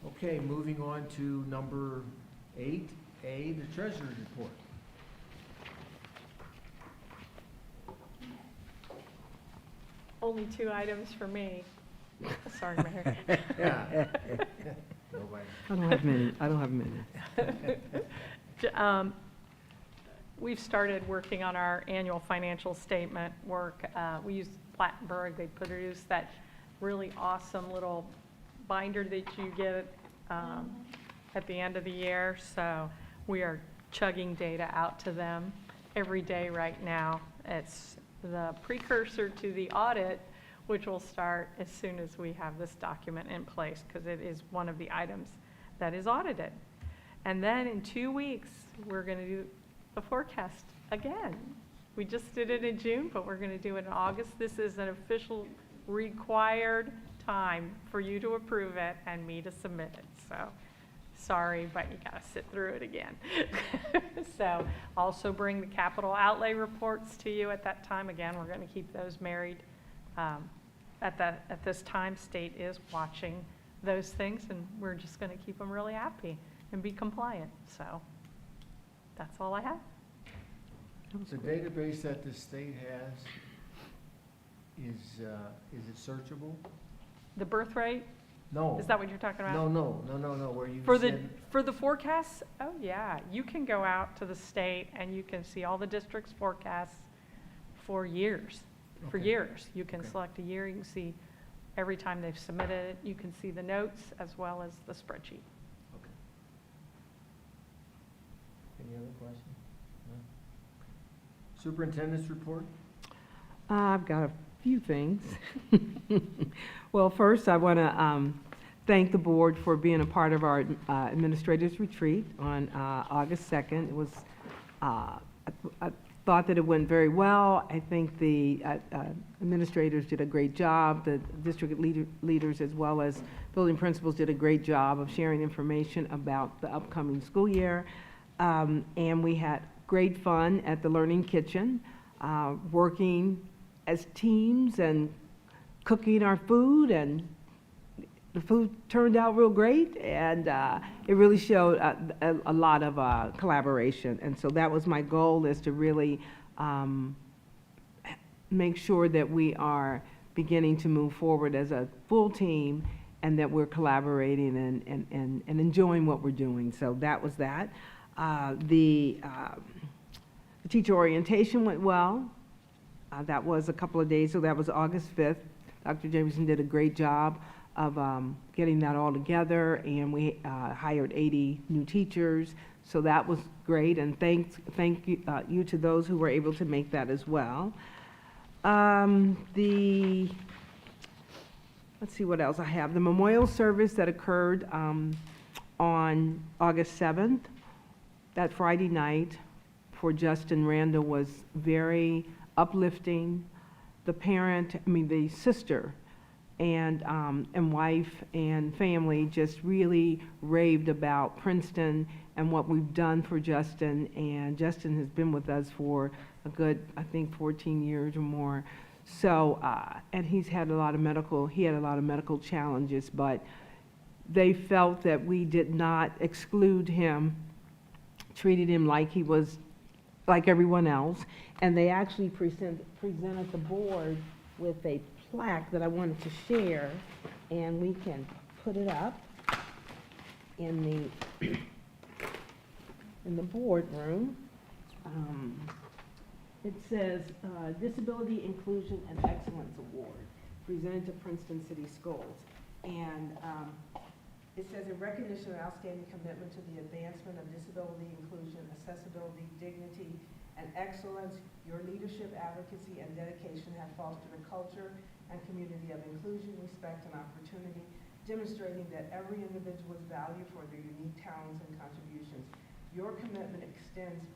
Okay, moving on to number 8A, the treasurer's report. Only 2 items for me. Sorry, Mayor. Yeah. Nobody. I don't have many. We've started working on our annual financial statement work. We use Plattenberg. They produced that really awesome little binder that you get at the end of the year. So we are chugging data out to them every day right now. It's the precursor to the audit, which will start as soon as we have this document in place, because it is one of the items that is audited. And then in 2 weeks, we're going to do the forecast again. We just did it in June, but we're going to do it in August. This is an official required time for you to approve it and me to submit it. So sorry, but you got to sit through it again. So also bring the capital outlay reports to you at that time. Again, we're going to keep those married. At this time, state is watching those things, and we're just going to keep them really happy and be compliant. So that's all I have. The database that the state has, is it searchable? The birth rate, No. is that what you're talking about? No, where you For the, send, for the forecasts, oh yeah, you can go out to the state and you can see all the districts' forecasts for years. For Okay. years. You can Okay. select a year, you can see every time they've submitted it, you can see the notes as well as the spreadsheet. okay. Any other questions? No? Superintendent's report? I've got a few things. Well, first, I want to thank the board for being a part of our administrators retreat on August 2nd. It was, I thought that it went very well. I think the administrators did a great job. The district leaders as well as building principals did a great job of sharing information about the upcoming school year. And we had great fun at the Learning Kitchen, working as teams and cooking our food, and the food turned out real great, and it really showed a lot of collaboration. And so that was my goal, is to really make sure that we are beginning to move forward as a full team, and that we're collaborating and enjoying what we're doing. So that was that. The teacher orientation went well. That was a couple of days, so that was August 5th. Dr. Jameson did a great job of getting that all together, and we hired 80 new teachers, so that was great, and thank you to those who were able to make that as well. Let's see what else I have. The memorial service that occurred on August 7th that Friday night for Justin Randall was very uplifting. The sister and wife and family just really raved about Princeton and what we've done for Justin. And Justin has been with us for a good, I think, 14 years or more. So, and he had a lot of medical challenges, but they felt that we did not exclude him, treated him like he was like everyone else. And they actually presented the board with a plaque that I wanted to share, and we can put it up in the boardroom. It says Disability Inclusion and Excellence Award, presented to Princeton City Schools. And it says, in recognition of outstanding commitment to the advancement of disability inclusion, accessibility, dignity, and excellence, your leadership, advocacy, and dedication have fostered a culture and community of inclusion, respect, and opportunity, demonstrating that every individual is valued for their unique talents and contributions. Your commitment extends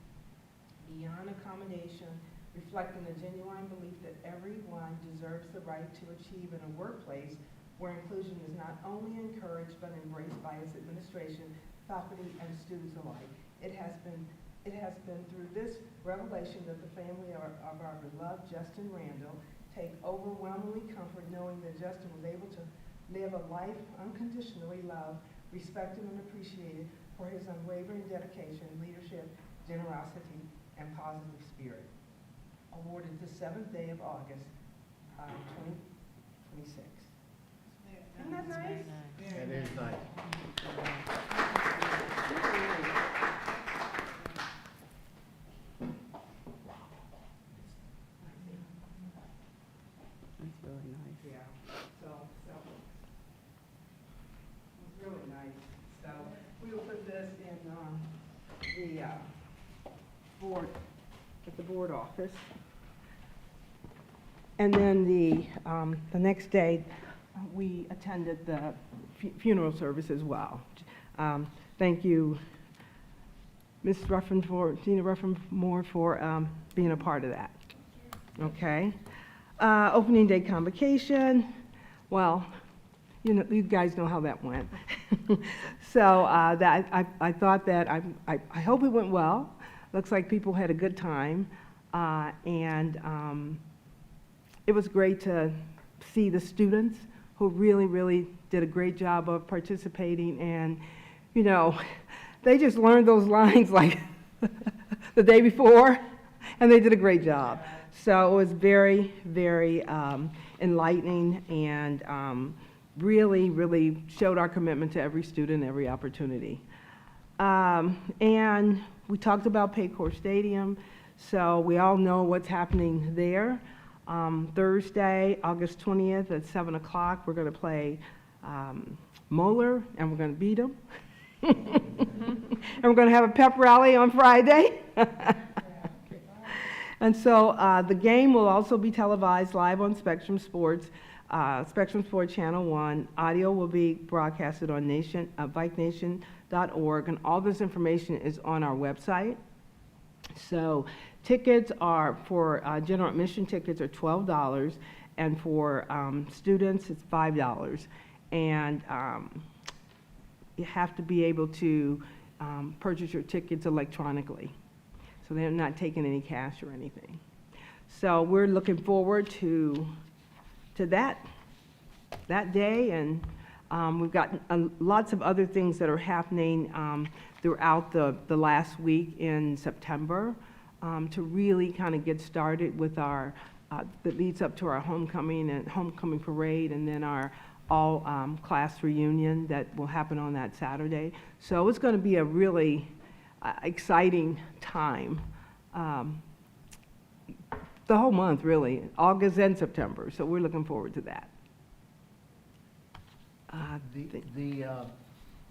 beyond accommodation, reflecting a genuine belief that everyone deserves the right to achieve in a workplace where inclusion is not only encouraged but embraced by its administration, faculty, and students alike. It has been through this revelation that the family of our beloved Justin Randall take overwhelmingly comfort knowing that Justin was able to live a life unconditionally loved, respected, and appreciated for his unwavering dedication, leadership, generosity, and positive spirit. Awarded the 7th day of August, 2026. Isn't that nice? That is nice. That's really nice. Yeah, so, it's really nice. So, we will put this in, the, board, at the board office. And then the next day, we attended the funeral service as well. Thank you, Ms. Tina Ruffin-Moore, for being a part of that. Okay. Opening day convocation, well, you guys know how that went. So I thought that, I hope it went well. Looks like people had a good time. And it was great to see the students who really, really did a great job of participating. And, they just learned those lines like the day before, and they did a great job. So it was very, very enlightening, and really, really showed our commitment to every student, every opportunity. And we talked about Paycor Stadium, so we all know what's happening there. Thursday, August 20th at 7 o'clock, we're going to play Moeller, and we're going to beat them. And we're going to have a pep rally on Friday. And so the game will also be televised live on Spectrum Sports, Spectrum Sports Channel 1. Audio will be broadcasted on VikeNation.org, and all this information is on our website. So tickets are, for general admission tickets are $12, and for students it's $5. And you have to be able to purchase your tickets electronically. So they're not taking any cash or anything. So we're looking forward to that day, and we've got lots of other things that are happening throughout the last week in September to really kind of get started with our, that leads up to our homecoming parade, and then our all class reunion that will happen on that Saturday. So it's going to be a really exciting time. The whole month, really, August and September. So we're looking forward to that.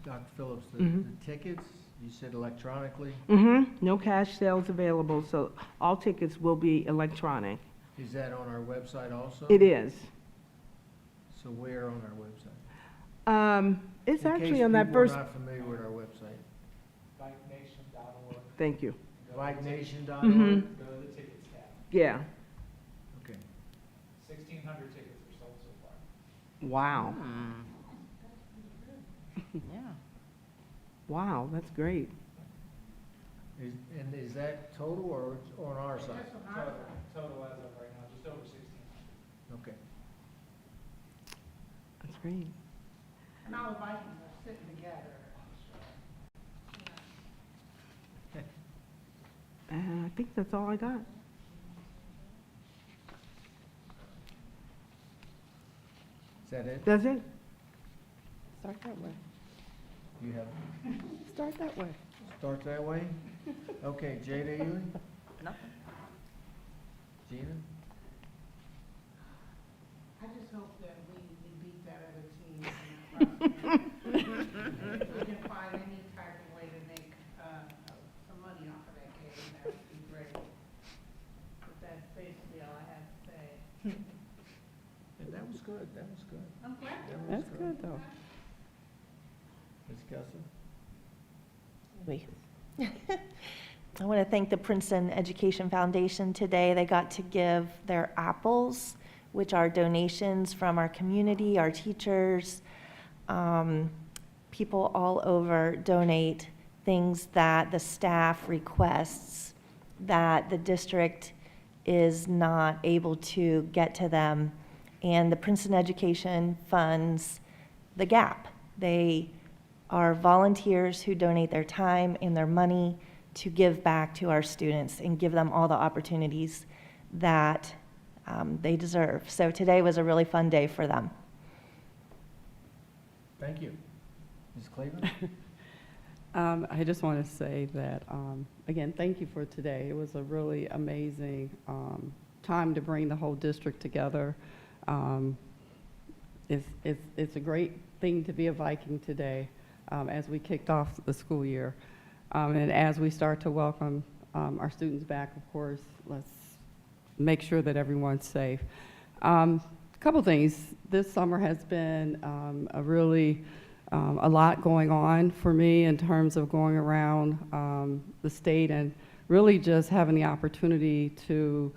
Dr. Phillips, the tickets, you said electronically? No cash sales available, so all tickets will be electronic. Is that on our website also? It is. So where on our website? It's actually on that first. In case people are not familiar with our website. VikeNation.org. thank you. VikeNation.org? Mhm. Go to the tickets tab. Yeah. Okay. 1,600 tickets are sold so far. Wow. Yeah. Wow, that's great. And is that total or on our side? Total as of right now, just over 1,600. Okay. That's great. And all the Vikings are sitting together. I think that's all I got. Is that it? That's it? Start that way. You have, Start that way. start that way? Okay, Jada Ewing? Nothing. Gina? I just hope that we beat that other team. in the process. If we can find any type of way to make, some money off of that game, that would be great. But that's basically all I have to say. And that was good, that was good. I'm glad. That was That's good, though. Ms. Kessler? I want to thank the Princeton Education Foundation today. They got to give their apples, which are donations from our community, our teachers, people all over donate things that the staff requests that the district is not able to get to them. And the Princeton Education funds the gap. They are volunteers who donate their time and their money to give back to our students and give them all the opportunities that they deserve. So today was a really fun day for them. Thank you. Ms. Cleveland? I just want to say that, again, thank you for today. It was a really amazing time to bring the whole district together. It's a great thing to be a Viking today as we kicked off the school year. And as we start to welcome our students back, of course, let's make sure that everyone's safe. A couple things. This summer has been a lot going on for me in terms of going around the state and really just having the opportunity to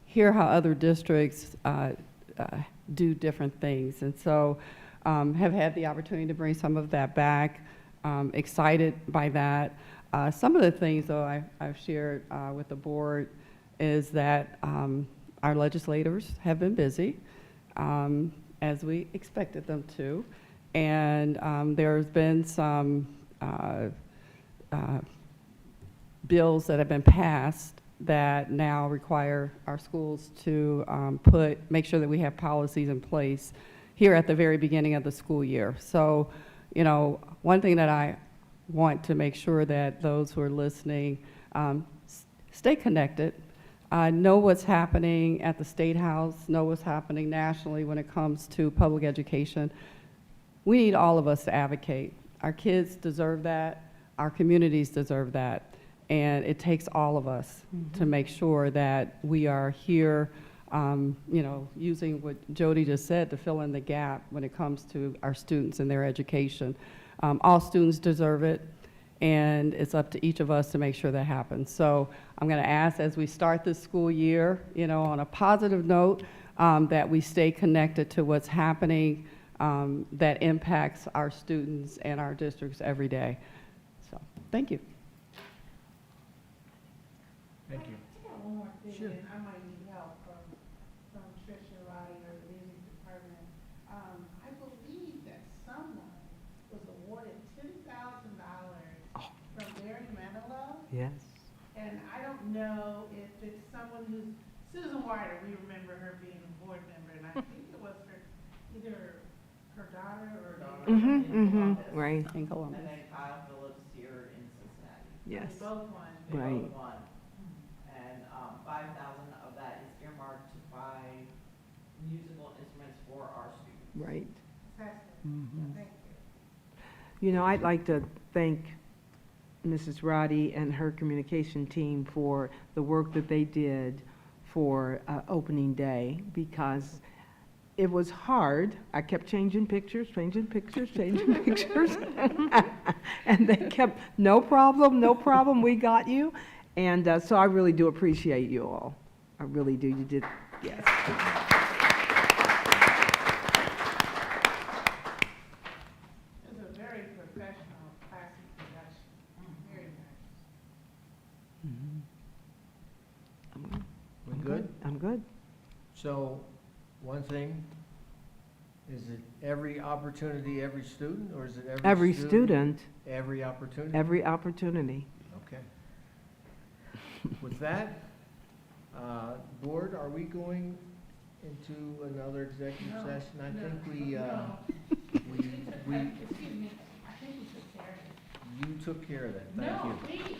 hear how other districts do different things. And so have had the opportunity to bring some of that back. Excited by that. Some of the things, though, I've shared with the board is that our legislators have been busy, as we expected them to, and there's been some bills that have been passed that now require our schools to make sure that we have policies in place here at the very beginning of the school year. So, you know, one thing that I want to make sure that those who are listening stay connected, know what's happening at the State House, know what's happening nationally when it comes to public education. We need all of us to advocate. Our kids deserve that. Our communities deserve that. And it takes all of us to make sure that we are here, you know, using what Jody just said to fill in the gap when it comes to our students and their education. All students deserve it, and it's up to each of us to make sure that happens. So I'm going to ask, as we start this school year, you know, on a positive note, that we stay connected to what's happening that impacts our students and our districts every day. So, thank you. Thank you. I got one more thing, Sure. and I might need help from Tricia Roddy or the music department. I believe that someone was awarded $10,000 from Barry Manilow. Yes. And I don't know if it's someone who's, Susan Wider, we remember her being a board member, and I think it was either her daughter or. Right. In Columbus. And then Kyle Phillips here in Cincinnati. Yes. They both won. They Right. both won. And 5,000 of that is earmarked to buy musical instruments for our students. Right. Fantastic. Thank you. You know, I'd like to thank Mrs. Roddy and her communication team for the work that they did for opening day, because it was hard. I kept changing pictures. And they kept, no problem, we got you. And so I really do appreciate you all. I really do, you did, yes. It was a very professional, classy production, very nice. We good? I'm good. So, one thing, is it every opportunity, every student, or is it Every student, Every opportunity? every opportunity. Okay. With that, board, are we going into another executive session? I think we, Excuse me, I think we took care of it. you took care of that, thank you. Me,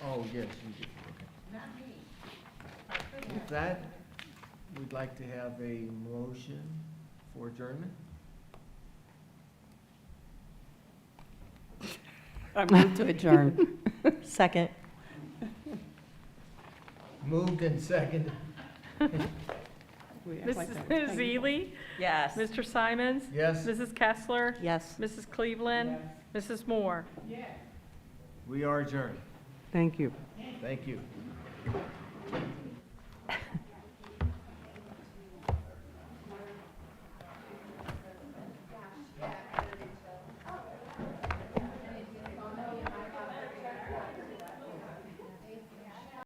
Oh, yes, you did, okay. not me. With that, we'd like to have a motion for adjournment. I move to adjourn. Second. Moved and seconded. Mrs. Zeely, Yes. Mr. Simons, Yes, Mrs. Kessler, Yes. Mrs. Cleveland, Mrs. Moore. Yes. we are adjourned. Thank you. Thank you.